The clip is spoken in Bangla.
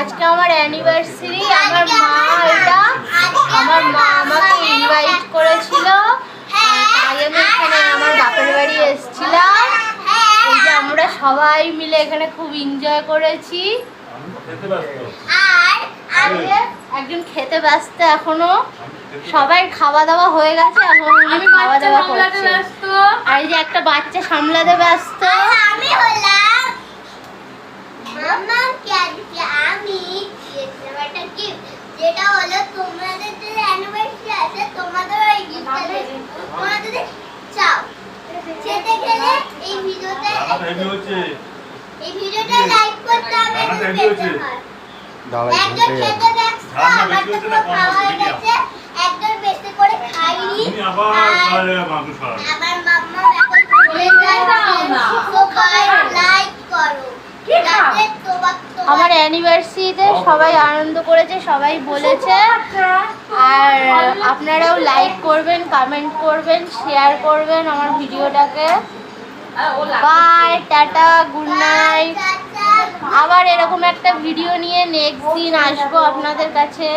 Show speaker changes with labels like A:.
A: আজকে আমার অ্যানিভার্সারি। আমার মা আমাকে ইনভাইট করেছিল, তাই আমি এখানে আমার বাপের বাড়ি এসেছিলাম। এই যে আমরা সবাই মিলে এখানে খুব এনজয় করেছি। আর একজন খেতে ব্যস্ত এখনো। সবাই খাওয়া দাওয়া হয়ে গেছে, এখন আমি খাওয়া দাওয়া করছি। আর এই যে একটা বাচ্চা সামলাতে ব্যস্ত। আমি হলাম মামা কে আমি একটা গিফট, যেটা হলো তোমাদের যে অ্যানিভার্সারি আছে তোমাদের ওই গিফটটা দেব। তোমাদের চাও খেতে গেলে এই ভিডিওটা লাইক করতে হবে। একজন খেতে ব্যস্ত, আমার তো খাওয়া হয়ে গেছে, একজন বেশি করে খাইনি। আবার মাম্মা এখন লাইক করো। আমার অ্যানিভার্সারিতে সবাই আনন্দ করেছে, সবাই বলেছে। আর আপনারাও লাইক করবেন, কমেন্ট করবেন, শেয়ার করবেন আমার ভিডিওটাকে। Bye, tata, good night. আবার এরকম একটা ভিডিও নিয়ে নেক্সট দিন আসবো আপনাদের কাছে।